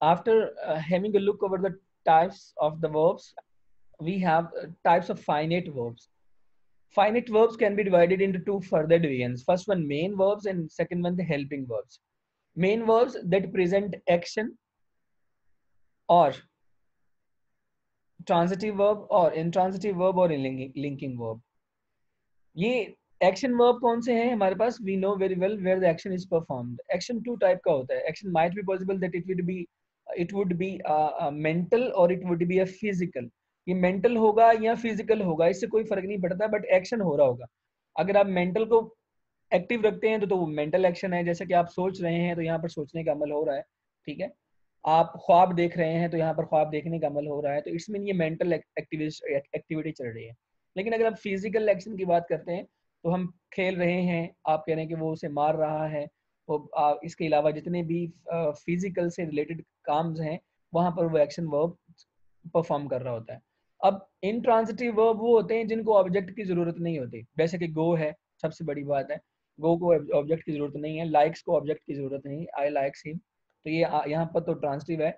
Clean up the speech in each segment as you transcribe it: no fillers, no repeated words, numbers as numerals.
After having a look over the types of the verbs, we have types of finite verbs. Finite verbs can be divided into two further divisions. First one, main verbs, and second one, the helping verbs. Main verbs that present action or transitive verb or intransitive verb or linking verb. ये action verb कौन से हैं हमारे पास? We know very well where the action is performed. Action two type का होता है. Action might be possible that it would be mental or it would be a physical. ये मेंटल होगा या फिजिकल होगा, इससे कोई फर्क नहीं पड़ता, बट एक्शन हो रहा होगा. अगर आप मेंटल को एक्टिव रखते हैं तो वो मेंटल एक्शन है. जैसे कि आप सोच रहे हैं तो यहाँ पर सोचने का अमल हो रहा है, ठीक है. आप ख्वाब देख रहे हैं तो यहाँ पर ख्वाब देखने का अमल हो रहा है, तो इसमें ये मेंटल एक्टिविटी चल रही है. लेकिन अगर आप फिजिकल एक्शन की बात करते हैं तो हम खेल रहे हैं, आप कह रहे हैं कि वो उसे मार रहा है, वो इसके अलावा जितने भी फिजिकल से रिलेटेड काम्स हैं वहां पर वो एक्शन वर्ब परफॉर्म कर रहा होता है. अब इंट्रांजिटिव वर्ब वो होते हैं जिनको ऑब्जेक्ट की जरूरत नहीं होती. जैसे कि गो है, सबसे बड़ी बात है, गो को ऑब्जेक्ट की जरूरत नहीं है. लाइक्स को ऑब्जेक्ट की जरूरत नहीं, आई लाइक्स हिम, तो ये यहाँ पर तो ट्रांजिटिव है.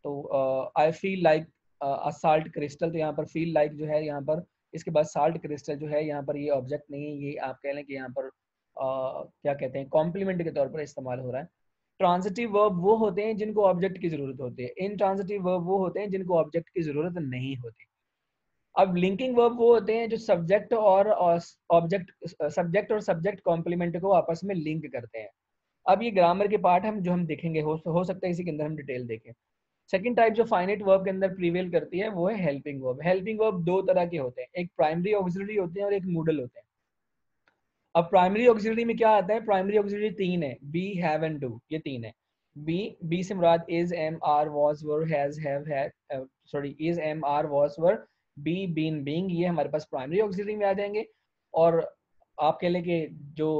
तो I feel like a salt crystal, तो यहाँ पर फील लाइक जो है यहाँ पर, इसके बाद साल्ट क्रिस्टल जो है यहाँ पर ये ऑब्जेक्ट नहीं है, ये आप कह लें कि यहाँ पर क्या कहते हैं, कॉम्प्लीमेंट के तौर पर इस्तेमाल हो रहा है. ट्रांजिटिव वर्ब वो होते हैं जिनको ऑब्जेक्ट की जरूरत होती है. इनट्रांजिटिव वर्ब वो होते हैं जिनको ऑब्जेक्ट की जरूरत नहीं होती. अब लिंकिंग वर्ब वो होते हैं जो सब्जेक्ट और सब्जेक्ट कॉम्प्लीमेंट को आपस में लिंक करते हैं. अब ये ग्रामर के पार्ट हम देखेंगे, हो सकता है इसी के अंदर हम डिटेल देखें. सेकंड टाइप जो फाइनाइट वर्ब के अंदर प्रीवेल करती है वो है हेल्पिंग वर्ब. हेल्पिंग वर्ब दो तरह के होते हैं, एक प्राइमरी ऑक्सिलरी होते हैं और एक मूडल होते हैं. अब प्राइमरी ऑक्सिलरी में क्या आता है? प्राइमरी ऑक्सिलरी तीन है, बी, हैव एंड डू, ये तीन है. बी से मुराद is, am, are, was, were, has, have, had, sorry, is, am, are, was, were, be, been, being, ये हमारे पास प्राइमरी ऑक्सिलरी में आ जाएंगे. और आप कह लें कि जो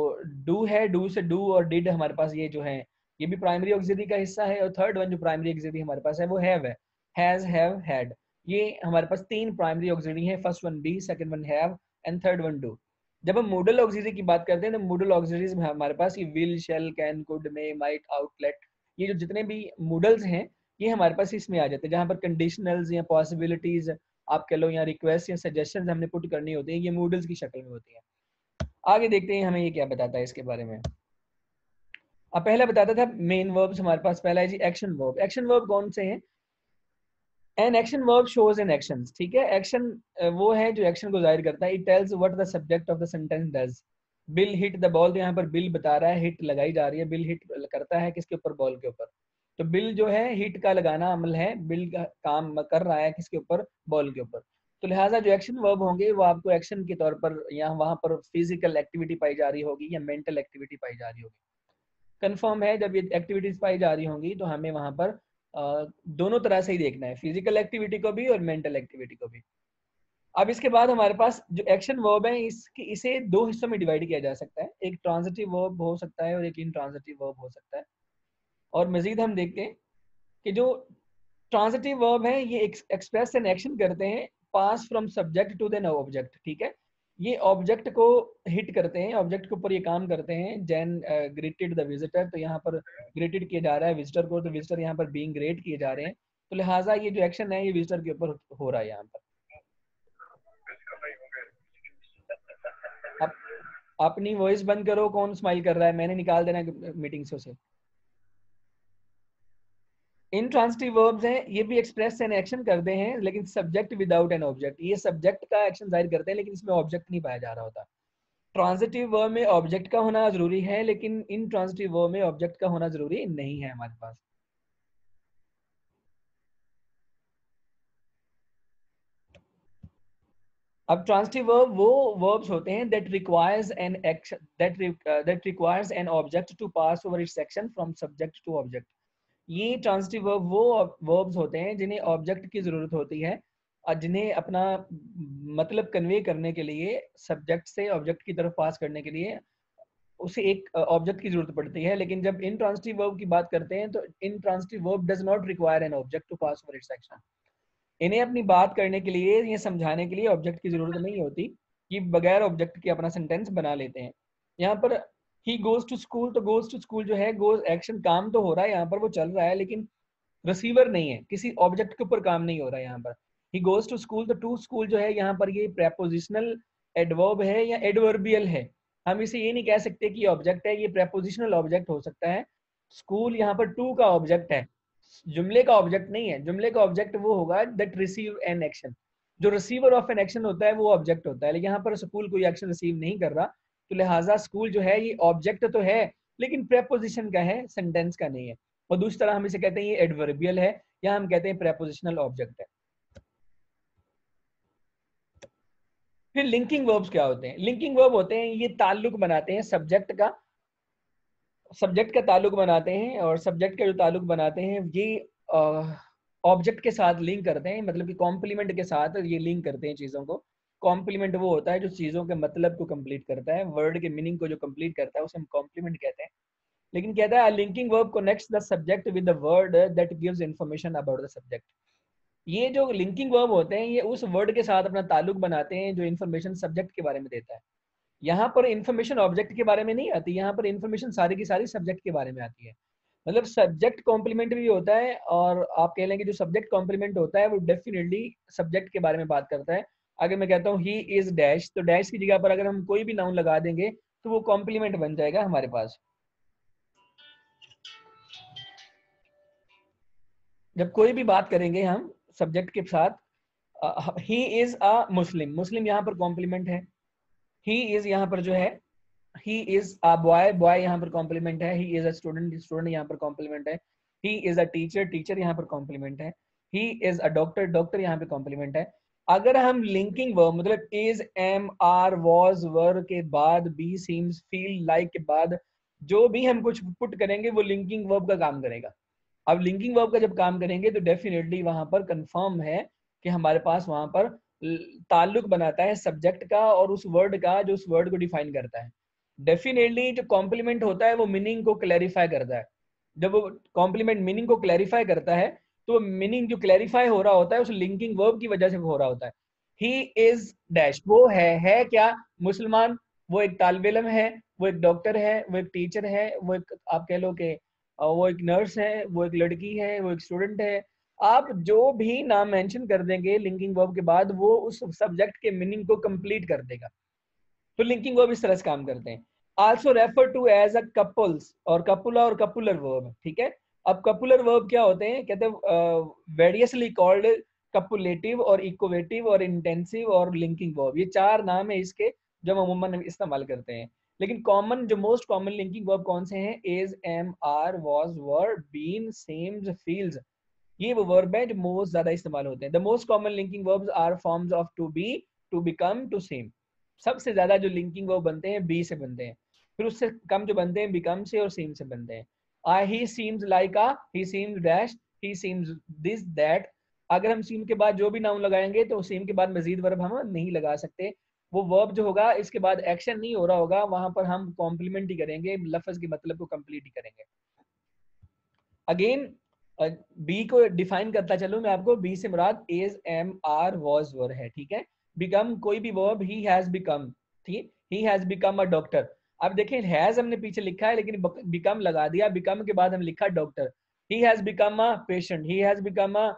डू है, डू से डू और डिड हमारे पास ये जो है ये भी प्राइमरी ऑक्सिलरी का हिस्सा है. और थर्ड वन जो प्राइमरी ऑक्सिलरी हमारे पास है वो हैव है, हैज, हैव, हैड. ये हमारे पास तीन प्राइमरी ऑक्सिलरी है. First one be, second one have and third one do. जब हम मॉडल ऑक्सिलरी की बात करते हैं तो मॉडल ऑक्सिलरीज में हमारे पास ये will, shall, can, could, may, might, आउटलेट, ये जो जितने भी मॉडल्स हैं ये हमारे पास इसमें आ जाते हैं. जहाँ पर कंडीशनल्स या पॉसिबिलिटीज आप कह लो या रिक्वेस्ट या सजेशंस हमने पुट करनी होती है, ये मॉडल्स की शक्ल में होती है. आगे देखते हैं हमें ये क्या बताता है इसके बारे में. अब पहला बताता था मेन वर्ब्स हमारे पास. पहला है जी एक्शन वर्ब. एक्शन वर्ब कौन से हैं? An action verb shows an action. ठीक है, एक्शन वो है जो एक्शन को जाहिर करता है. It tells what the subject of the sentence does. Bill hit the ball, तो यहाँ पर बिल बता रहा है, हिट लगाई जा रही है. बिल हिट करता है किसके ऊपर? बॉल के ऊपर. तो बिल जो है हिट का लगाना अमल है, बिल का काम कर रहा है किसके ऊपर? बॉल के ऊपर. तो लिहाजा जो एक्शन वर्ब होंगे वो आपको एक्शन के तौर पर या वहां पर फिजिकल एक्टिविटी पाई जा रही होगी या मेंटल एक्टिविटी पाई जा रही होगी. कंफर्म है जब ये एक्टिविटीज पाई जा रही होंगी तो हमें वहां पर दोनों तरह से ही देखना है, फिजिकल एक्टिविटी को भी और मेंटल एक्टिविटी को भी. अब इसके बाद हमारे पास जो एक्शन वर्ब है इसे दो हिस्सों में डिवाइड किया जा सकता है. एक ट्रांजिटिव वर्ब हो सकता है और एक इनट्रांजिटिव वर्ब हो सकता है. और मजीद हम देखते हैं कि जो ट्रांजिटिव वर्ब है ये एक्सप्रेस एन एक्शन करते हैं pass from subject to then object. ठीक है, ये ऑब्जेक्ट को हिट करते हैं, ऑब्जेक्ट के ऊपर ये काम करते हैं. जैन ग्रेटेड द विजिटर, तो यहाँ पर ग्रेटेड किया जा रहा है विजिटर को, तो विजिटर यहाँ पर बीइंग ग्रेट किए जा रहे हैं. तो लिहाजा ये जो एक्शन है ये विजिटर के ऊपर हो रहा है यहाँ पर. अब अपनी वॉइस बंद करो. कौन स्माइल कर रहा है? मैंने निकाल देना मीटिंग से. इनट्रांजिटिव वर्ब्स हैं, ये भी एक्सप्रेस एन एक्शन करते हैं लेकिन सब्जेक्ट विदाउट एन ऑब्जेक्ट. ये सब्जेक्ट का एक्शन जाहिर करते हैं लेकिन इसमें ऑब्जेक्ट नहीं पाया जा रहा होता. ट्रांजिटिव वर्ब में ऑब्जेक्ट का होना जरूरी है लेकिन इन ट्रांजिटिव वर्ब में ऑब्जेक्ट का होना जरूरी नहीं है हमारे पास. अब ट्रांजिटिव वर्ब वो वर्ब्स होते हैं that requires an action that requires an object to pass over its action from subject to object. ये ट्रांजिटिव वर्ब वो वर्ब्स होते हैं जिन्हें ऑब्जेक्ट की जरूरत होती है और जिन्हें अपना मतलब कन्वे करने के लिए सब्जेक्ट से ऑब्जेक्ट की तरफ पास करने के लिए उसे एक ऑब्जेक्ट की जरूरत पड़ती है. लेकिन जब इन ट्रांजिटिव वर्ब की बात करते हैं तो intransitive verb does not require an object to pass over its action. इन्हें अपनी बात करने के लिए या समझाने के लिए ऑब्जेक्ट की जरूरत नहीं होती. ये बगैर ऑब्जेक्ट के अपना सेंटेंस बना लेते हैं. यहाँ पर ही गोज टू स्कूल, तो गोज टू स्कूल जो है, गोज एक्शन काम तो हो रहा है यहाँ पर, वो चल रहा है, लेकिन रिसीवर नहीं है, किसी ऑब्जेक्ट के ऊपर काम नहीं हो रहा है यहाँ पर। ही गोज टू स्कूल, तो टू स्कूल जो है यहाँ पर ये प्रेपोजिशनल एडवर्ब है या एडवर्बियल है। हम इसे ये नहीं कह सकते कि ऑब्जेक्ट है, ये प्रेपोजिशनल ऑब्जेक्ट हो सकता है। स्कूल यहाँ पर टू का ऑब्जेक्ट है, जुमले का ऑब्जेक्ट नहीं है। जुमले का ऑब्जेक्ट वो होगा दैट रिसीव एन एक्शन, जो रिसीवर ऑफ एन एक्शन होता है वो ऑब्जेक्ट होता है। लेकिन यहाँ पर स्कूल कोई एक्शन रिसीव नहीं कर रहा, तो लिहाजा स्कूल जो है ये ऑब्जेक्ट तो है लेकिन प्रेपोजिशन का है, सेंटेंस का नहीं है। और दूसरी तरह हम इसे कहते हैं ये एडवर्बियल है या हम कहते हैं प्रेपोजिशनल ऑब्जेक्ट है। फिर लिंकिंग वर्ब्स क्या होते हैं? लिंकिंग वर्ब होते हैं ये ताल्लुक बनाते हैं सब्जेक्ट का, सब्जेक्ट का ताल्लुक बनाते हैं, और सब्जेक्ट का जो ताल्लुक बनाते हैं ये ऑब्जेक्ट के साथ लिंक करते हैं, मतलब कि कॉम्प्लीमेंट के साथ ये लिंक करते हैं चीज़ों को। कॉम्प्लीमेंट वो होता है जो चीज़ों के मतलब को कंप्लीट करता है, वर्ड के मीनिंग को जो कंप्लीट करता है उसे हम कॉम्प्लीमेंट कहते हैं। लेकिन कहता है linking verb connects the subject with the word that gives information about the subject. ये जो लिंकिंग वर्ब होते हैं ये उस वर्ड के साथ अपना ताल्लुक बनाते हैं जो इन्फॉर्मेशन सब्जेक्ट के बारे में देता है। यहाँ पर इन्फॉर्मेशन ऑब्जेक्ट के बारे में नहीं आती, यहाँ पर इन्फॉर्मेशन सारी की सारी सब्जेक्ट के बारे में आती है। मतलब सब्जेक्ट कॉम्प्लीमेंट भी होता है, और आप कह लेंगे जो सब्जेक्ट कॉम्प्लीमेंट होता है वो डेफिनेटली सब्जेक्ट के बारे में बात करता है। अगर मैं कहता हूँ ही इज डैश, तो डैश की जगह पर अगर हम कोई भी नाउन लगा देंगे तो वो कॉम्प्लीमेंट बन जाएगा हमारे पास। जब कोई भी बात करेंगे हम सब्जेक्ट के साथ, ही इज अ मुस्लिम, मुस्लिम यहाँ पर कॉम्प्लीमेंट है। ही इज यहाँ पर जो है he is a boy, boy यहाँ पर कॉम्प्लीमेंट है। he is a student, student यहाँ पर कॉम्प्लीमेंट है। he is a teacher, teacher यहाँ पर कॉम्प्लीमेंट है। he is a doctor, doctor यहाँ पे कॉम्प्लीमेंट है। अगर हम लिंकिंग वर्ब मतलब is, am, are, was, were के बाद be, seems, feel, like के बाद जो भी हम कुछ पुट करेंगे वो लिंकिंग वर्ब का काम करेगा। अब लिंकिंग वर्ब का जब काम करेंगे तो डेफिनेटली वहां पर कंफर्म है कि हमारे पास वहां पर ताल्लुक बनाता है सब्जेक्ट का और उस वर्ड का जो उस वर्ड को डिफाइन करता है। डेफिनेटली जो कॉम्प्लीमेंट होता है वो मीनिंग को क्लैरिफाई करता है। जब वो कॉम्प्लीमेंट मीनिंग को क्लैरिफाई करता है तो मीनिंग जो क्लैरिफाई हो रहा होता है उस लिंकिंग वर्ब की वजह से हो रहा होता है। ही इज डैश, वो है क्या? मुसलमान, वो एक तालिब इल्म है, वो एक डॉक्टर है, वो एक टीचर है, वो एक आप कह लो कि वो एक नर्स है, वो एक लड़की है, वो एक स्टूडेंट है। आप जो भी नाम मेंशन कर देंगे लिंकिंग वर्ब के बाद वो उस सब्जेक्ट के मीनिंग को कंप्लीट कर देगा। तो लिंकिंग वर्ब इस तरह से काम करते हैं। Also refer to as a copulas, और कपुला और कपुलर वर्ब, ठीक है। अब कपुलर वर्ब क्या होते हैं? कहते हैं वेरियसली कॉल्ड कपुलेटिव और इक्वेटिव और इंटेंसिव और लिंकिंग वर्ब, ये चार नाम है इसके जो हम अमूमन इस्तेमाल करते हैं। लेकिन कॉमन जो मोस्ट कॉमन लिंकिंग वर्ब कौन से हैं? Is, am, are, was, were, been, seems, feels, ये वो वर्ब है जो मोस्ट ज्यादा इस्तेमाल होते हैं। The most common linking verbs are forms of to be, to become, to seem. सबसे ज्यादा जो लिंकिंग वर्ब बनते हैं बी से बनते हैं, फिर उससे कम जो बनते हैं बिकम से और सेम से बनते हैं। ही seems like a, he seems dash, he seems this that. अगर हम सीम के बाद जो भी नाउन लगाएंगे तो सीम के बाद मजीद वर्ब हम नहीं लगा सकते। वो वर्ब जो होगा इसके बाद एक्शन नहीं हो रहा होगा, वहां पर हम कॉम्प्लीमेंट ही करेंगे, लफ्ज के मतलब को कंप्लीट ही करेंगे। अगेन बी को डिफाइन करता चलूं मैं आपको, बी से मुराद इज, एम, आर, वाज, वर है, ठीक है। बिकम कोई भी वर्ब, ही हैज बिकम, ठीक, he has become a doctor. अब देखें हैज हमने पीछे लिखा है लेकिन बिकम लगा दिया, बिकम के बाद हम लिखा doctor. He has become a patient, he has become a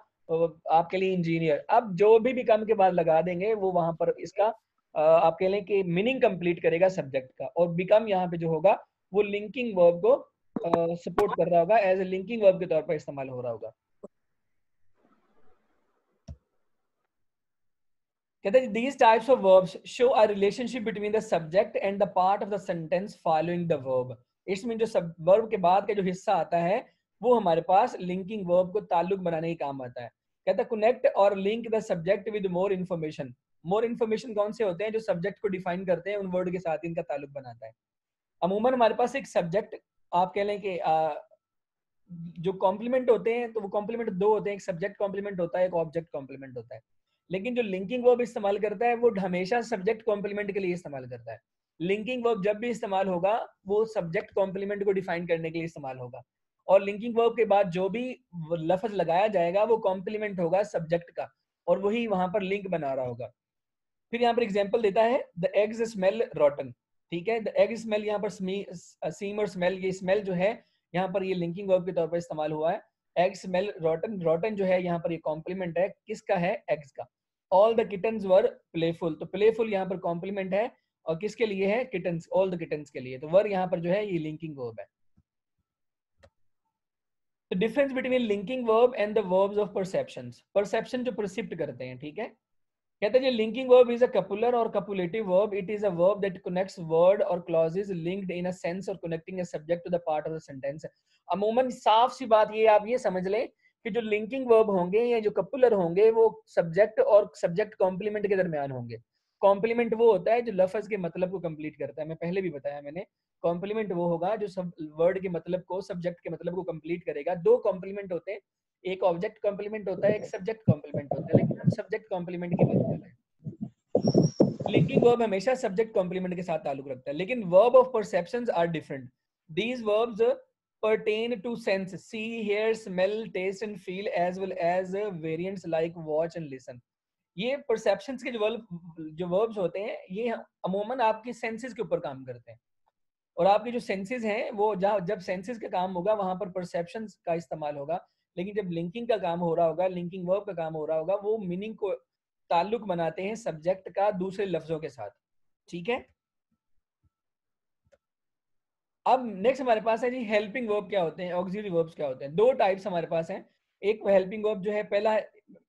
आपके लिए इंजीनियर। अब जो भी बिकम के बाद लगा देंगे वो वहां पर इसका आप कह लें कि मीनिंग कंप्लीट करेगा सब्जेक्ट का। और बिकम यहाँ पे जो होगा वो लिंकिंग वर्ब को सपोर्ट कर रहा होगा, एज ए लिंकिंग वर्ब के तौर पर इस्तेमाल हो रहा होगा। कहते हैं these types of verbs show a relationship between the subject and the part of the sentence following the verb। इसमें जो सब वर्ब के बाद का जो हिस्सा आता है वो हमारे पास लिंकिंग वर्ब को ताल्लुक बनाने के काम आता है। कहता है कनेक्ट और link the subject with more information. More information कौन से होते हैं? जो सब्जेक्ट को डिफाइन करते हैं, उन वर्ड के साथ इनका ताल्लुक बनाता है। अमूमन हमारे पास एक सब्जेक्ट आप कह लें कि जो कॉम्प्लीमेंट होते हैं तो वो कॉम्प्लीमेंट दो होते हैं, एक सब्जेक्ट कॉम्प्लीमेंट होता है, एक ऑब्जेक्ट कॉम्प्लीमेंट होता है। लेकिन जो लिंकिंग वर्ब इस्तेमाल करता है वो हमेशा सब्जेक्ट कॉम्प्लीमेंट के लिए इस्तेमाल करता है। लिंकिंग वर्ब जब भी इस्तेमाल होगा वो सब्जेक्ट कॉम्प्लीमेंट को डिफाइन करने के लिए इस्तेमाल होगा, और लिंकिंग वर्ब के बाद जो भी लफ्ज लगाया जाएगा वो कॉम्प्लीमेंट होगा सब्जेक्ट का, और वही वहां पर लिंक बना रहा होगा। फिर यहाँ पर एग्जाम्पल देता है द एग्स स्मेल रॉटन, ठीक है। द एग स्मेल यहाँ पर सीम और स्मेल, ये स्मेल जो है यहाँ पर ये लिंकिंग वर्ब के तौर पर इस्तेमाल हुआ है। एग्स स्मेल रॉटन, रॉटन जो है यहाँ पर ये कॉम्प्लीमेंट है किसका है, एग्स का। All the kittens were playful, तो प्लेफुल यहाँ पर कॉम्प्लीमेंट है और किसके लिए है, किटन्स, ऑल द किटन्स के लिए। तो वर यहाँ पर जो है ये लिंकिंग वर्ब है। तो difference between linking verb and the verbs of perceptions, perception जो परसिप्ट करते हैं, ठीक है। कहते हैं linking verb is a copular or copulative verb, it is a verb that connects word or clauses linked in a sense or connecting a subject to the part of the sentence. अमूमन साफ सी बात ये आप ये समझ लें कि जो लिंकिंग वर्ब होंगे या जो कपुलर होंगे वो सब्जेक्ट और सब्जेक्ट कॉम्प्लीमेंट के दरमियान होंगे। कॉम्प्लीमेंट वो होता है जो लफ्ज के मतलब को कंप्लीट करता है, मैं पहले भी बताया मैंने। कॉम्प्लीमेंट वो होगा जो सब वर्ड के मतलब को, सब्जेक्ट के मतलब को कंप्लीट करेगा। दो कॉम्प्लीमेंट होते हैं, एक ऑब्जेक्ट कॉम्प्लीमेंट होता है, एक सब्जेक्ट कॉम्प्लीमेंट होता है, लेकिन हम सब्जेक्ट कॉम्प्लीमेंट की बात कर रहे हैं। लिंकिंग वर्ब हमेशा सब्जेक्ट कॉम्प्लीमेंट के साथ ताल्लुक रखता है, लेकिन verb of perceptions are different. These verbs pertain to sense, see, hear, smell, taste and feel as well as variants like watch and listen। ये परसेप्शंस के जो वर्ब्स होते हैं ये अमूमन आपकी सेंसेस के ऊपर काम करते हैं, और आपके जो सेंसेस हैं वो जहाँ जब सेंसेस का काम होगा वहां पर परसेप्शंस का इस्तेमाल होगा। लेकिन जब लिंकिंग का काम हो रहा होगा, लिंकिंग वर्ब का काम हो रहा होगा, वो मीनिंग को ताल्लुक बनाते हैं सब्जेक्ट का दूसरे लफ्जों के साथ, ठीक है। अब नेक्स्ट हमारे पास है जी हेल्पिंग वर्ब क्या होते हैं, ऑक्सिलरी वर्ब्स क्या होते हैं। दो टाइप्स हमारे पास हैं। एक हेल्पिंग वर्ब जो है, पहला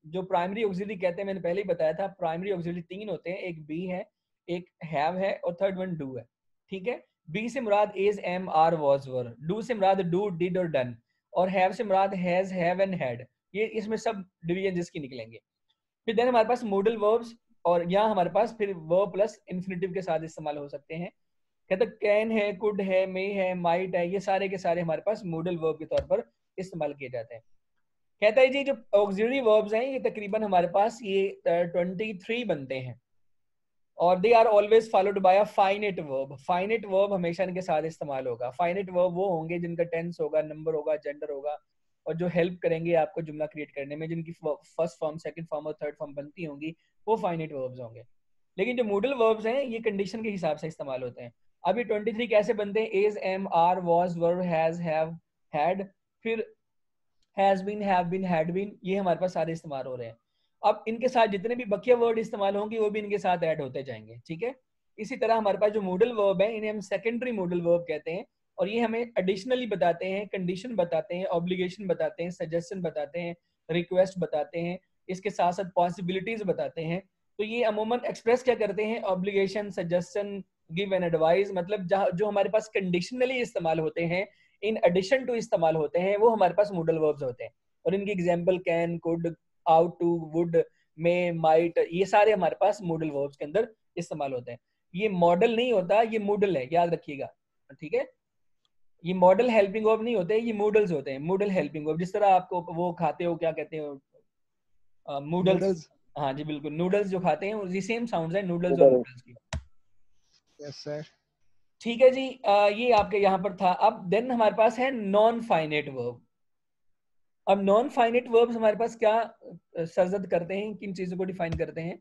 जो प्राइमरी ऑक्सिलरी कहते हैं, मैंने पहले ही बताया था प्राइमरी ऑक्सिलरी तीन होते हैं, एक बी है, एक हैव है और थर्ड वन डू है, ठीक है। बी से मुराद is, am, are, was, were. Do से मुराद डू, डिड और डन। और हैव से मुराद हैज, हैव एंड हैड। ये इसमें सब डिवीजन जिसकी निकलेंगे। फिर देन हमारे पास मॉडल वर्ब्स, और यहाँ हमारे पास फिर वर्ब प्लस इन्फिनेटिव के साथ इस्तेमाल हो सकते हैं। कहते कैन है, कुड है, मे है, माइट है, ये सारे के सारे हमारे पास मॉडल वर्ब के तौर पर इस्तेमाल किए जाते हैं। कहता है जी जो ऑक्सिलरी वर्ब्स हैं ये तकरीबन हमारे पास ये 23 बनते हैं, और they are always followed by a finite verb. Finite verb हमेशा इनके साथ इस्तेमाल होगा। फाइनेट वर्ब वो होंगे जिनका टेंस होगा, नंबर होगा, जेंडर होगा, और जो हेल्प करेंगे आपको जुमला क्रिएट करने में, जिनकी फर्स्ट फॉर्म, सेकंड फॉर्म और थर्ड फॉर्म बनती होंगी, वो फाइनेट वर्ब्स होंगे। लेकिन जो मॉडल वर्ब्स हैं ये कंडीशन के हिसाब से इस्तेमाल होते हैं। अब ये 23 कैसे बनते हैं, is, am, are, was, were, has, have, had, फिर has been, have been, had been, ये हमारे पास सारे इस्तेमाल हो रहे हैं। अब इनके साथ जितने भी बकिया वर्ड इस्तेमाल होंगे वो भी इनके साथ ऐड होते जाएंगे, ठीक है। इसी तरह हमारे पास जो मॉडल वर्ब है इन्हें हम सेकेंडरी मॉडल वर्ब कहते हैं, और ये हमें एडिशनली बताते हैं, कंडीशन बताते हैं, ऑब्लिगेशन बताते हैं, सजेशन बताते हैं, रिक्वेस्ट बताते हैं, इसके साथ साथ पॉसिबिलिटीज बताते हैं। तो ये अमूमन एक्सप्रेस क्या करते हैं, obligation, suggestion, give and advice, मतलब जहाँ जो हमारे पास कंडीशनली इस्तेमाल होते हैं, इन एडिशन टू इस्तेमाल होते हैं, वो हमारे पास मॉडल वर्ब्स होते हैं। और इनकी example can, could, ought to, would, may, might, ये सारे हमारे पास मॉडल वर्ब्स के अंदर इस्तेमाल होते हैं। ये मॉडल नहीं होता, ये मॉडल है, याद रखिएगा, ठीक है। ये मॉडल हेल्पिंग वर्ब नहीं होते, ये मॉडल्स होते हैं, मॉडल हेल्पिंग वर्ब। जिस तरह आपको वो खाते हो, क्या कहते हो, नूडल्स। नूडल्स। हाँ जी बिल्कुल, नूडल्स जो खाते हैं ये सेम साउंड्स है नूडल्स और नूडल्स की। Yes sir. ठीक है जी, ये आपके यहाँ पर था। अब देन हमारे पास है नॉन फाइनेट वर्ब। अब नॉन फाइनेट वर्ब्स हमारे पास क्या सरजद करते हैं, किन चीजों को डिफाइन करते हैं।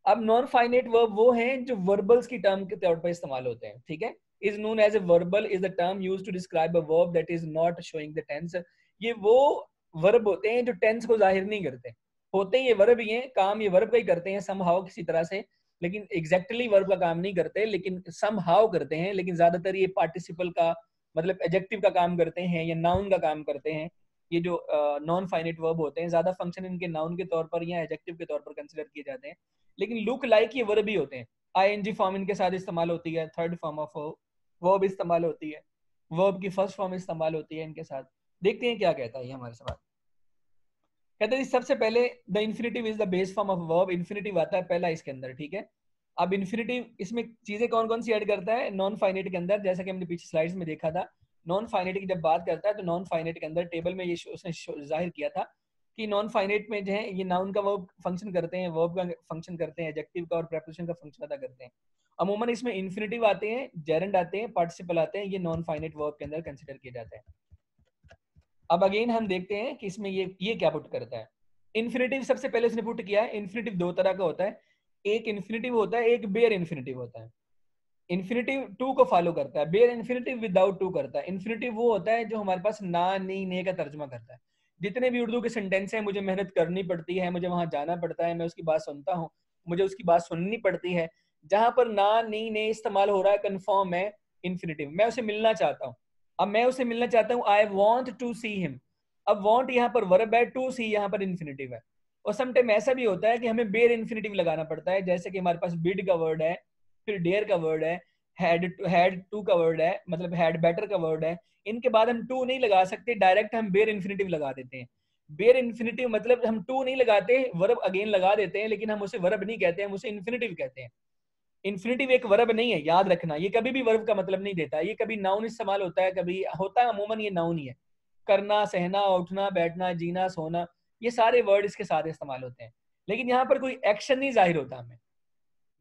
अब नॉन फाइनेट वर्ब वो हैं जो वर्बल्स की टर्म के तौर पर इस्तेमाल होते हैं, ठीक है। Is known as a verbal is the term used to describe a verb that is not showing the tense. ये वो वर्ब होते हैं जो टेंस को जाहिर नहीं करते, होते ये वर्ब ही हैं, काम ये वर्ब का ही करते हैं समहाउ किसी तरह से, लेकिन एग्जैक्टली वर्ब का काम नहीं करते, लेकिन समहाउ करते हैं। लेकिन ज्यादातर ये पार्टिसिपल का मतलब एडजेक्टिव का काम करते हैं या नाउन का काम करते हैं। ये जो नॉन फाइनेट वर्ब होते हैं ज्यादा फंक्शन इनके नाउन के तौर पर या एडजेक्टिव के तौर पर कंसिडर किए जाते हैं, लेकिन लुक लाइक ये वर्ब ही होते हैं। आईएनजी फॉर्म इनके साथ इस्तेमाल होती है, थर्ड फॉर्म ऑफ वर्ब इस्तेमाल होती है, वर्ब की फर्स्ट फॉर्म इस्तेमाल होती है इनके साथ। देखते हैं क्या कहता है ये हमारे सवाल। कहते हैं सबसे पहले the infinitive is the base form of verb. Infinitive आता है पहला इसके अंदर, ठीक है। अब इन्फिनेटिव इसमें चीजें कौन कौन सी ऐड करता है नॉन फाइनेट के अंदर, जैसा कि हमने पीछे स्लाइड्स में देखा था। नॉन फाइनेट की जब बात करता है तो नॉन फाइनेट के अंदर टेबल में ये उसने जाहिर किया था कि नॉन फाइनेट में जो है ये नाउन का वर्ब फंक्शन करते हैं, वर्ब का फंक्शन करते हैं, एडजेक्टिव का और प्रेपोजिशन का फंक्शन अदा करते हैं। अमूमन इसमें इन्फिनेटिव आते हैं, जेरेंड आते हैं, पार्टिसिपल आते हैं, ये नॉन फाइनेट वर्ब के अंदर कंसिडर किए जाते हैं। अब अगेन हम देखते हैं कि इसमें ये क्या पुट करता है। इन्फिनेटिव सबसे पहले उसने पुट किया है। इन्फिनेटिव दो तरह का होता है, एक इन्फिनेटिव होता है, एक बेयर इन्फिनेटिव होता है। इन्फिनेटिव टू को फॉलो करता है, बेयर इन्फिनेटिव विदाउट टू करता है। इन्फिनेटिव वो होता है जो हमारे पास ना, नी, ने का तर्जुमा करता है। जितने भी उर्दू के सेंटेंस हैं मुझे मेहनत करनी पड़ती है, मुझे वहां जाना पड़ता है, मैं उसकी बात सुनता हूँ, मुझे उसकी बात सुननी पड़ती है। जहां पर ना नी ने इस्तेमाल हो रहा है कन्फर्म है इन्फिनेटिव, मैं उसे मिलना चाहता हूँ। अब मैं उसे मिलना चाहता हूँ, I want to see him. अब वॉन्ट यहाँ पर वर्ब है, टू सी यहाँ पर इन्फिनेटिव है। और समटाइम ऐसा भी होता है कि हमें बेर इन्फिनेटिव लगाना पड़ता है, जैसे कि हमारे पास बिड का वर्ड है, फिर डेयर का वर्ड है, हैड टू का वर्ड है, मतलब हैड बेटर का वर्ड है। इनके बाद हम टू नहीं लगा सकते, डायरेक्ट हम बेर इन्फिनेटिव लगा देते हैं। बेर इन्फिनेटिव मतलब हम टू नहीं लगाते, वर्ब अगेन लगा देते हैं, लेकिन हम उसे वर्ब नहीं कहते हैं, हम उसे इन्फिनेटिव कहते हैं। इन्फिनेटिव एक वर्ब नहीं है, याद रखना, ये कभी भी वर्ब का मतलब नहीं देता, ये कभी नाउन इस्तेमाल होता है, कभी होता है, अमूमन ये नाउन ही है। करना, सहना, उठना, बैठना, जीना, सोना, ये सारे वर्ड इसके साथ इस्तेमाल होते हैं, लेकिन यहाँ पर कोई एक्शन नहीं जाहिर होता हमें।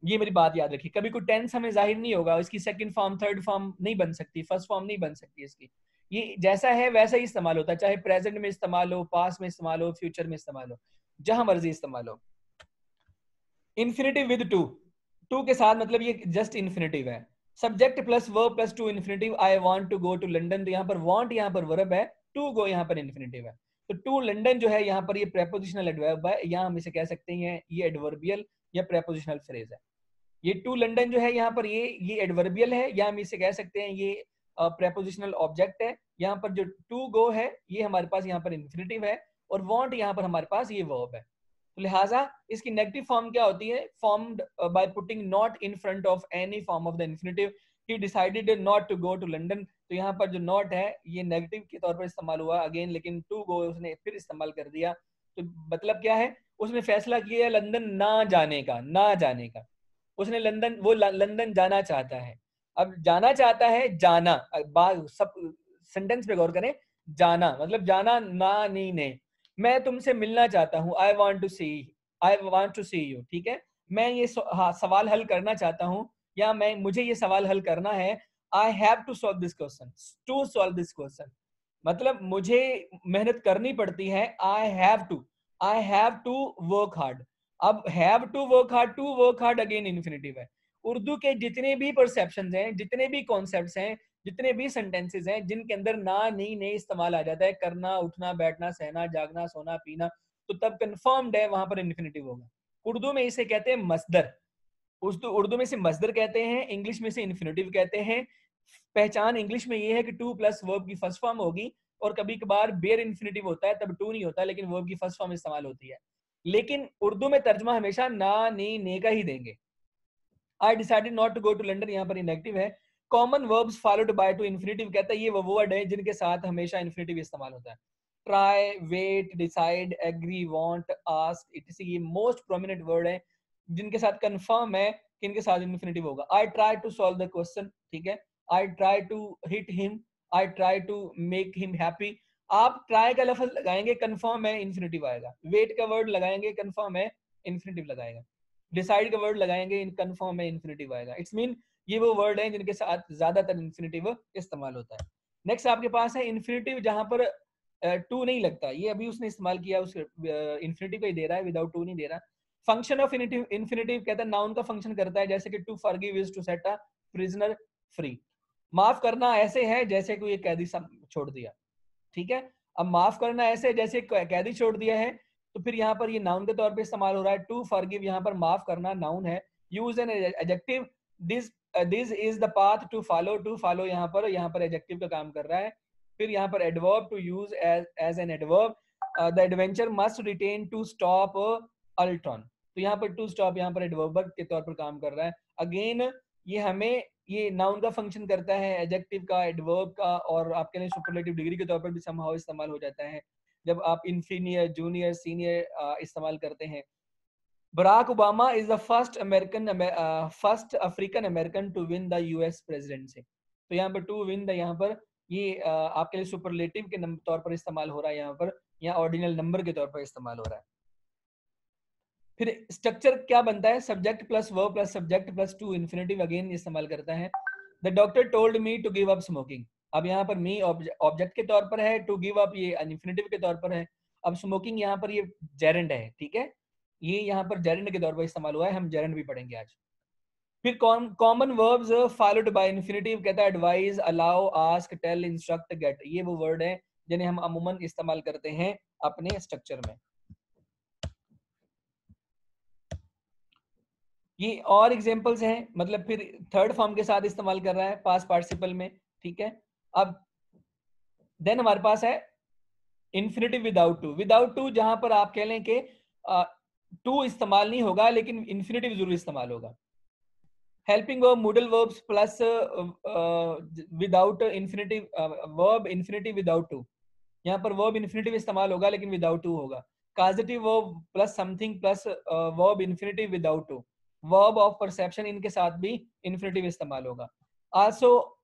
ये मेरी बात याद रखिए, कभी कोई टेंस हमें जाहिर नहीं होगा, इसकी सेकंड फॉर्म, थर्ड फॉर्म नहीं बन सकती, फर्स्ट फॉर्म नहीं बन सकती इसकी। ये जैसा है वैसा ही इस्तेमाल होता है, चाहे प्रेजेंट में इस्तेमाल हो, पास्ट में इस्तेमाल हो, फ्यूचर में इस्तेमाल हो, जहां मर्जी इस्तेमाल हो। इन्फिनेटिव विद टू, टू के साथ मतलब ये जस्ट इन्फिनेटिव है। Subject plus verb plus to infinitive, I want to go to London, तो यहाँ पर वांट यहाँ पर वर्ब है, टू गो यहाँ पर इन्फिनेटिव है। तो टू लंदन जो है यहाँ पर ये प्रेपोजिशनल एडवर्ब है, यहाँ हम इसे कह सकते हैं ये एडवर्बियल या प्रेपोजिशनल फ्रेज है। ये टू लंदन जो है यहाँ पर ये एडवर्बियल है, या हम इसे कह सकते हैं ये प्रेपोजिशनल ऑब्जेक्ट है। यहाँ पर जो टू गो है ये हमारे पास यहाँ पर इन्फिनेटिव है, और वांट यहाँ पर हमारे पास ये वर्ब है। तो लिहाजा इसकी नेगेटिव फॉर्म क्या होती है, formed by putting not in front of any form of the infinitive. He decided not to go to London, तो यहाँ पर जो नॉट है ये नेगेटिव के तौर पर इस्तेमाल हुआ अगेन, लेकिन टू गो उसने फिर इस्तेमाल कर दिया। तो मतलब क्या है, उसने फैसला किया लंदन ना जाने का, ना जाने का। उसने लंदन, वो लंदन जाना चाहता है। अब जाना चाहता है, जाना, सब सेंटेंस पे गौर करें, जाना मतलब जाना, ना नी ने। मैं तुमसे मिलना चाहता हूँ, I want to see, I want to see you, ठीक है। मैं ये सवाल हल करना चाहता हूँ, या मुझे ये सवाल हल करना है। I have to solve this question, to solve this question मतलब मुझे मेहनत करनी पड़ती है। I have to work hard. अब have to work hard, to work hard again infinitive है। उर्दू के जितने भी परसेप्शंस हैं, जितने भी कॉन्सेप्ट्स हैं, जितने भी सेंटेंसेस हैं जिनके अंदर ना नहीं ने इस्तेमाल आ जाता है, करना, उठना, बैठना, सहना, जागना, सोना, पीना, तो तब कंफर्म्ड है वहां पर इन्फिनेटिव होगा। उर्दू में इसे कहते हैं मसदर, उर्दू में से मसदर कहते हैं, इंग्लिश में से इन्फिनेटिव कहते हैं। पहचान इंग्लिश में ये है कि टू प्लस वर्ब की फर्स्ट फॉर्म होगी, और कभी कभार बेर इन्फिनेटिव होता है तब टू नहीं होता, लेकिन वर्ब की फर्स्ट फॉर्म इस्तेमाल होती है। लेकिन उर्दू में तर्जमा हमेशा ना नी ने का ही देंगे। I decided not to go to London, यहाँ पर नेगेटिव है। Common verbs followed by to infinitive कहता है ये वो वर्ड है जिनके साथ हमेशा इन्फिनेटिव इस्तेमाल होता है। Try, wait, decide, agree, want, ask, it's ये मोस्ट प्रोमिनेंट वर्ड है जिनके साथ कंफर्म है कि इनके साथ इन्फिनेटिव होगा। I try to solve the question, ठीक है। I try to hit him, I try to make him happy. आप ट्राई का लफ्ज लगाएंगे, कंफर्म है इन्फिनेटिव आएगा। वेट का वर्ड लगाएंगे, कंफर्म है इन्फिनेटिव लगाएगा। डिसाइड का वर्ड लगाएंगे, इन कंफर्म है इन्फिनेटिव आएगा। इट्स मीन ये वो वर्ड है जिनके साथ ज्यादातर इन्फिनेटिव इस्तेमाल होता है। नेक्स्ट आपके पास है इन्फिनेटिव जहां पर टू नहीं लगता, ये अभी उसने इस्तेमाल किया, उस इन्फिनेटिव का ही दे रहा है, विदाउट टू नहीं दे रहा। फंक्शन ऑफ इन्फिनेटिव कहता है नाउन का फंक्शन करता है, जैसे कि to forgive is to set a prisoner free. माफ करना ऐसे है जैसे कोई कैदी छोड़ दिया, ठीक है। अब माफ करना ऐसे जैसे कैदी छोड़ दिया है, तो फिर यहाँ पर ये नाउन के तौर पे इस्तेमाल हो रहा है। टू फॉरगिव यहाँ पर माफ करना नाउन है। Use an adjective, this this is the path to follow, to follow यहाँ पर एडजेक्टिव का काम कर रहा है। फिर यहाँ पर adverb, to use as an adverb. The adventure must return to stop Ultron, तो यहाँ पर टू स्टॉप यहाँ पर एडवर्ब के तौर पर काम कर रहा है। अगेन ये हमें ये नाउन का फंक्शन करता है, एडजेक्टिव का, एडवर्ब का, और आपके लिए सुपरलेटिव डिग्री के तौर पर भी समहाउ इस्तेमाल हो जाता है जब आप इंफीनियर, जूनियर, सीनियर इस्तेमाल करते हैं। Barack Obama is the first African American to win the US presidency. तो यहाँ पर टू विन द, यहाँ पर ये आपके लिए सुपरलेटिव के तौर पर इस्तेमाल हो रहा है, यहाँ पर यहाँ ऑर्डिनल नंबर के तौर पर इस्तेमाल हो रहा है। फिर स्ट्रक्चर क्या बनता है, subject plus verb plus subject plus to infinitive again इस्तेमाल करता है। The doctor told me to give up smoking, अब यहाँ पर मी ऑब्जेक्ट के तौर पर है, टू गिव अप ये इन्फिनेटिव के तौर पर है। अब स्मोकिंग यहाँ पर ये जेरेंड है, ठीक है, ये यहाँ पर जेरेंड के तौर पर इस्तेमाल हुआ है, हम जेरेंड भी पढ़ेंगे आज। फिर common verbs followed by infinitive कहता है advise, allow, ask, tell, instruct, get, ये वो वर्ड है जिन्हें हम अमूमन इस्तेमाल करते हैं अपने स्ट्रक्चर में। ये और एग्जांपल्स हैं, मतलब फिर थर्ड फॉर्म के साथ इस्तेमाल कर रहा है पास्ट पार्टिसिपल में, ठीक है। अब देन हमारे पास है infinitive without to. Without to जहां पर आप कह लें कि टू इस्तेमाल नहीं होगा लेकिन इन्फिनिटिव जरूर इस्तेमाल होगा। Helping verb modal verbs plus without infinitive verb infinitive without to, यहाँ पर वर्ब इन्फिनिटिव इस्तेमाल होगा लेकिन विदाउट टू होगा। Causative verb plus something plus verb infinitive without to. Verb of perception, इनके साथ भी इन्फिनिटिव इस्तेमाल होगा। आल्सो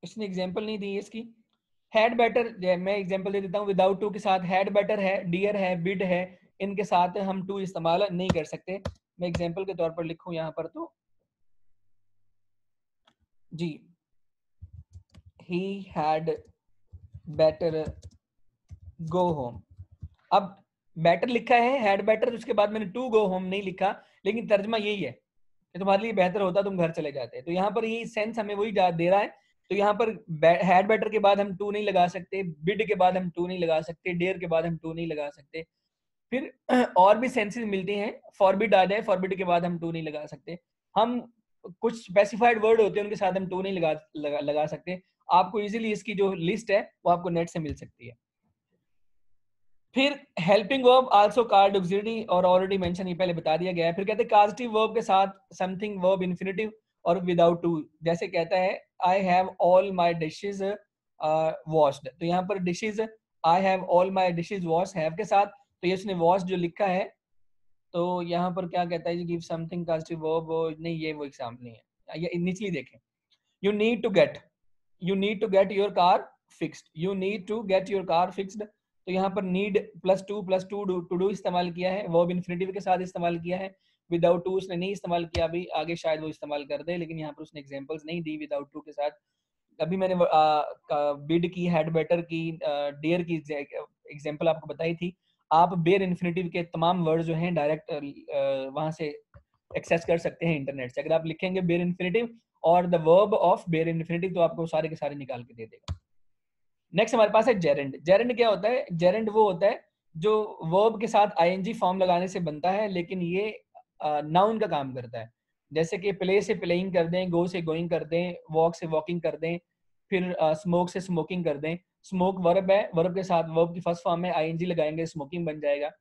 इसने एग्जांपल नहीं दी है इसकी। हैड बेटर, मैं एग्जांपल दे देता हूँ, विदाउट टू के साथ हैड बेटर है, डियर है, बिड है, इनके साथ हम टू इस्तेमाल नहीं कर सकते। मैं एग्जांपल के तौर पर लिखूं यहाँ पर तो जी, he had better go home। अब बेटर लिखा है, हैड बेटर, उसके बाद मैंने टू गो होम नहीं लिखा, लेकिन तर्जमा यही है कि तुम्हारे लिए बेहतर होता तुम घर चले जाते। तो यहाँ पर ये सेंस हमें वही दे रहा है। तो यहाँ पर हैड बेटर के बाद हम टू नहीं लगा सकते, बिड के बाद हम टू नहीं लगा सकते, डेयर के बाद हम टू नहीं लगा सकते। फिर और भी सेंसेस मिलते हैं, फॉरबिड आ जाए, फॉरबिड के बाद हम टू नहीं लगा सकते। हम कुछ स्पेसिफाइड वर्ड होते हैं उनके साथ हम टू नहीं लगा सकते। आपको इजीली इसकी जो लिस्ट है वो आपको नेट से मिल सकती है। फिर helping verb also called auxiliary, और ऑलरेडी मेंशन ये पहले बता दिया गया है। फिर कहते हैं काजेटिव वर्ब के साथ समथिंग वर्ब इन्फिनिटिव और विदाउट टू। जैसे कहता है I have all my dishes washed, तो यहाँ पर dishes, I have all my dishes washed have के साथ, तो ये इसने वॉश जो लिखा है, तो यहाँ पर क्या कहता है, गिव समथिंग काजेटिव वर्ब, नहीं ये वो एग्जाम्पल नहीं है, ये निचली देखें। You need to get your car fixed, you need to get your car fixed. तो यहाँ पर need plus to to do इस्तेमाल किया है, वर्ब इन्फिनिटिव के साथ इस्तेमाल किया है। विदाउट टू उसने नहीं इस्तेमाल किया, अभी आगे शायद वो इस्तेमाल कर दे, लेकिन यहाँ पर उसने एग्जांपल्स नहीं दी विदाउट टू के साथ। अभी मैंने बिड की, हैड बेटर की, डेयर की एग्जांपल आपको बताई थी। आप बेयर इन्फिनिटिव के तमाम वर्ड जो हैं डायरेक्ट वहां से एक्सेस कर सकते हैं इंटरनेट से। अगर आप लिखेंगे बेयर इन्फिनिटिव और the verb of bare infinitive, तो आपको सारे के सारे निकाल के दे देगा। नेक्स्ट हमारे पास है जेरेंड। जेरेंड क्या होता है? जेरेंड वो होता है जो वर्ब के साथ आईएनजी फॉर्म लगाने से बनता है, लेकिन ये नाउन का काम करता है। जैसे कि प्ले से प्लेइंग कर दें, गो से गोइंग कर दें, वॉक से वॉकिंग कर दें, फिर स्मोक से स्मोकिंग कर दें। स्मोक वर्ब है, वर्ब के साथ वर्ब की फर्स्ट फॉर्म में आईएनजी लगाएंगे, स्मोकिंग बन जाएगा।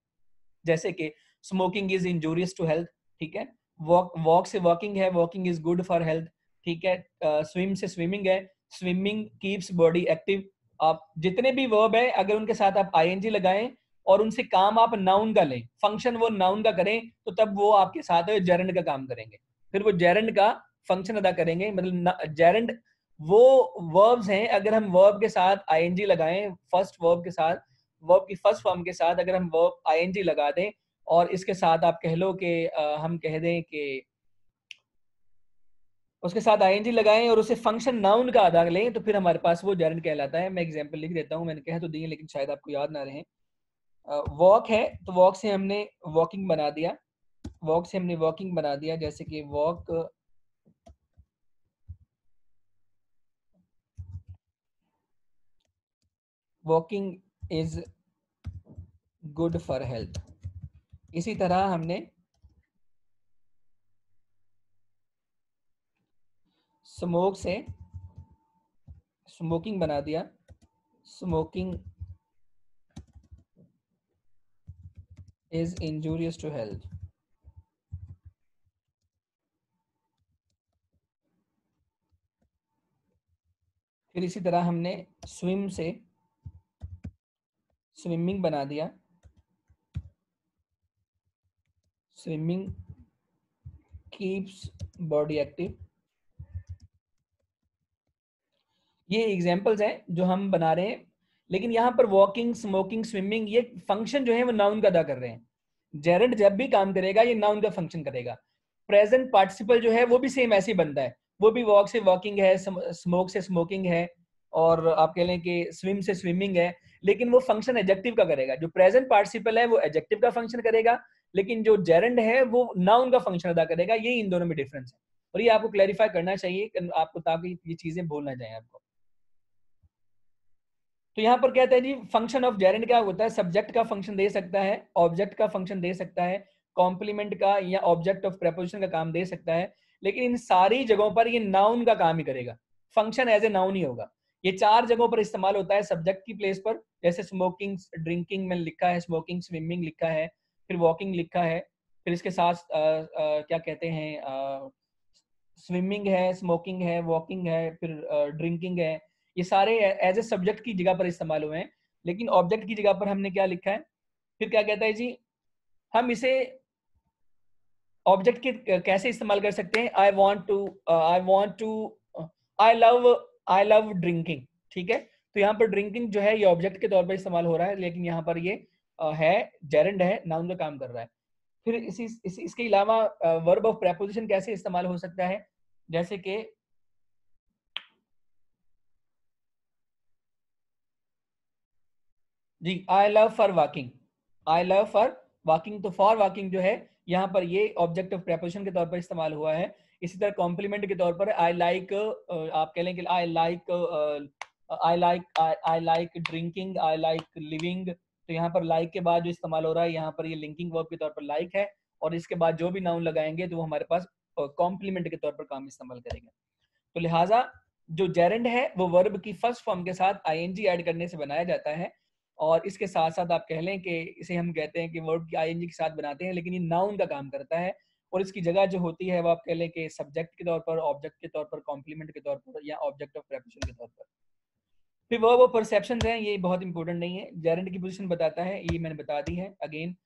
जैसे कि smoking is injurious to health, ठीक है। वॉक से वॉकिंग है, walking is good for health, ठीक है। स्विम से स्विमिंग है, स्विमिंग कीप्स बॉडी एक्टिव। आप जितने भी वर्ब है अगर उनके साथ आप आईएनजी लगाएं और उनसे काम आप नाउन का लें, फंक्शन वो नाउन का करें, तो तब वो आपके साथ जेरेंड का काम करेंगे। फिर वो जेरेंड का फंक्शन अदा करेंगे। मतलब जेरेंड वो वर्ब्स हैं, अगर हम वर्ब के साथ आईएनजी लगाएं, फर्स्ट वर्ब के साथ, वर्ब की फर्स्ट फॉर्म के साथ अगर हम वर्ब आईएनजी लगा दें और इसके साथ आप कह लो कि हम कह दें कि उसके साथ आईएनजी लगाएं और उसे फंक्शन नाउन का अदा लें, तो फिर हमारे पास वो जेरेंड कहलाता है। मैं एग्जांपल लिख देता हूं, मैंने कह तो दिए लेकिन शायद आपको याद ना रहे। वॉक है तो वॉक से हमने वॉकिंग बना दिया, वॉक से हमने वॉकिंग बना दिया। जैसे कि walk, walking is good for health. इसी तरह हमने स्मोक से स्मोकिंग बना दिया, smoking is injurious to health. फिर इसी तरह हमने स्विम से स्विमिंग बना दिया, स्विमिंग कीप्स बॉडी एक्टिव। ये एग्जांपल्स हैं जो हम बना रहे हैं, लेकिन यहाँ पर वॉकिंग, स्मोकिंग, स्विमिंग, ये फंक्शन जो है वो नाउन का अदा कर रहे हैं। जेरेंड जब भी काम करेगा ये नाउन का फंक्शन करेगा। प्रेजेंट पार्टिसिपल जो है वो भी सेम ऐसे ही बनता है, वो भी वॉक से वॉकिंग है, स्मोक से स्मोकिंग है, और आप कह लें कि स्विम से स्विमिंग है, लेकिन वो फंक्शन एडजेक्टिव का करेगा। जो प्रेजेंट पार्टिसिपल है वो एडजेक्टिव का फंक्शन करेगा, लेकिन जो जेरेंड है वो नाउन का फंक्शन अदा करेगा। ये इन दोनों में डिफरेंस है, और ये आपको क्लैरिफाई करना चाहिए आपको, ताकि ये चीजें भूल ना जाए आपको। तो यहाँ पर कहते हैं जी फंक्शन ऑफ जेरेंड क्या होता है, सब्जेक्ट का फंक्शन दे सकता है, ऑब्जेक्ट का फंक्शन दे सकता है, कॉम्प्लीमेंट का या ऑब्जेक्ट ऑफ प्रेपोजिशन का काम दे सकता है, लेकिन इन सारी जगहों पर ये नाउन का काम ही करेगा, फंक्शन एज ए नाउन ही होगा। ये 4 जगहों पर इस्तेमाल होता है, सब्जेक्ट की प्लेस पर, जैसे स्मोकिंग, ड्रिंकिंग में लिखा है स्मोकिंग, स्विमिंग लिखा है, फिर वॉकिंग लिखा है, फिर इसके साथ क्या कहते हैं स्विमिंग है, स्मोकिंग है, वॉकिंग है, फिर ड्रिंकिंग है। ये सारे एज ए सब्जेक्ट की जगह पर इस्तेमाल हुए हैं, लेकिन ऑब्जेक्ट की जगह पर हमने क्या लिखा है, फिर क्या कहता है जी, हम इसे ऑब्जेक्ट के कैसे इस्तेमाल कर सकते हैं, आई लव ड्रिंकिंग, ठीक है। तो यहाँ पर ड्रिंकिंग जो है ये ऑब्जेक्ट के तौर पर इस्तेमाल हो रहा है, लेकिन यहाँ पर ये है जेरेंड है, नाउन का काम कर रहा है। फिर इसके अलावा वर्ब ऑफ प्रेपोजिशन कैसे इस्तेमाल हो सकता है, जैसे कि जी I love for walking, I love for walking, तो फॉर वॉकिंग जो है यहाँ पर ये ऑब्जेक्ट ऑफ प्रेपोजिशन के तौर पर इस्तेमाल हुआ है। इसी तरह कॉम्प्लीमेंट के तौर पर आई लाइक, आप कह लेंगे I like drinking, I like living, तो यहाँ पर लाइक के बाद जो इस्तेमाल हो रहा है यहाँ पर ये लिंकिंग वर्ब के तौर पर लाइक है, और इसके बाद जो भी नाउन लगाएंगे तो वो हमारे पास कॉम्प्लीमेंट के तौर पर काम इस्तेमाल करेंगे। तो लिहाजा जो जेरेंड है वो वर्ब की फर्स्ट फॉर्म के साथ आईएनजी ऐड करने से बनाया जाता है, और इसके साथ साथ आप कह लें कि इसे हम कहते हैं कि वर्ब की आईएनजी के साथ बनाते हैं, लेकिन ये नाउन का काम करता है, और इसकी जगह जो होती है वो आप कह लें कि सब्जेक्ट के तौर पर, ऑब्जेक्ट के तौर पर, कॉम्प्लीमेंट के तौर पर, या ऑब्जेक्ट ऑफ प्रेपोजिशन के तौर पर। फिर वो परसेप्शन हैं, ये बहुत इंपॉर्टेंट नहीं है, जेरेंड की पोजीशन बताता है, ये मैंने बता दी है अगेन।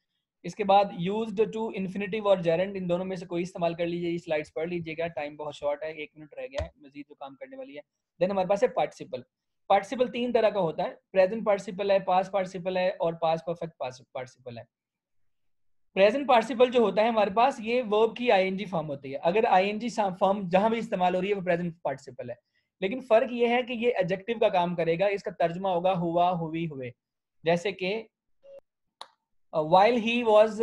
इसके बाद यूज्ड टू इन्फिनेटिव और जेरेंड, इन दोनों में से कोई इस्तेमाल कर लीजिए, स्लाइड्स पढ़ लीजिएगा, टाइम बहुत शॉर्ट है, 1 मिनट रह गया है, मजीद जो काम करने वाली है। देन हमारे पास है पार्टिसिपल। पार्टिसिपल 3 तरह का होता है, प्रेजेंट पार्टिसिपल है, पास्ट पार्टिसिपल है, और पास्ट परफेक्ट पार्टिसिपल है। प्रेजेंट पार्टिसिपल जो होता है हमारे पास, ये वर्ब की आईएनजी फॉर्म होती है, अगर आईएनजी फॉर्म जहां भी इस्तेमाल हो रही है वो प्रेजेंट पार्टिसिपल है, लेकिन फर्क ये है कि ये एडजेक्टिव का काम करेगा, इसका तर्जुमा होगा हुआ, हुई, हुए। जैसे कि while he was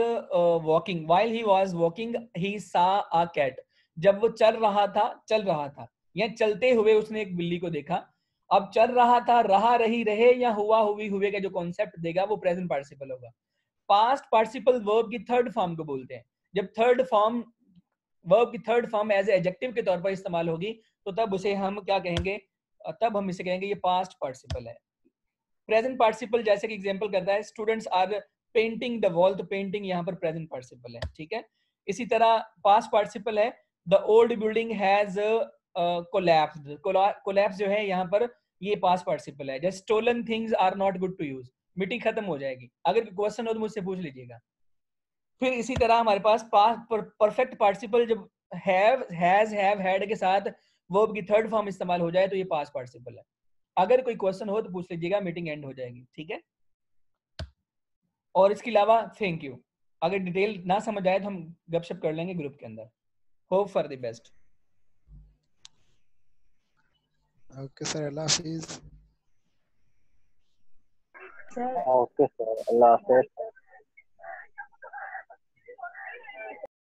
walking he saw a cat, जब वो चल रहा था, या चलते हुए उसने एक बिल्ली को देखा। अब चल रहा था, रहा, रही, रहे, या हुआ, हुई, हुए का जो कॉन्सेप्ट देगा वो प्रेजेंट पार्टिसिपल होगा। पास्ट पार्टिसिपल वर्ब की थर्ड फॉर्म को बोलते हैं, जब वर्ब की थर्ड फॉर्म एज एडजेक्टिव के तौर पर इस्तेमाल होगी तो तब उसे हम क्या कहेंगे, तब हम इसे कहेंगे ये पास्ट पार्टिसिपल है। प्रेजेंट पार्टिसिपल जैसे कि एग्जांपल करता है, students are painting the wall, तो पेंटिंग यहाँ पर प्रेजेंट पार्टिसिपल है, ठीक है। इसी तरह पास्ट पार्टिसिपल है, the old building has collapsed, collapse जो है यहाँ पर ये पास्ट पार्टिसिपल है। जैसे stolen things are not good to use, मिट्टी खत्म हो जाएगी, अगर क्वेश्चन हो तो मुझसे पूछ लीजिएगा। फिर इसी तरह हमारे पास पास्ट परफेक्ट पार्टिसिपल जब हैव, हैज, हैव, हैड के साथ वर्ब की थर्ड फॉर्म इस्तेमाल हो जाए तो ये पास्ट पार्टिसिपल है। अगर कोई क्वेश्चन हो तो पूछ लीजिएगा, मीटिंग एंड हो जाएगी, ठीक है। और इसके अलावा थैंक यू, अगर डिटेल ना समझ आए तो हम गपशप कर लेंगे ग्रुप के अंदर। Hope for the best. Okay sir, Allah Hafiz. Okay sir, Allah Hafiz.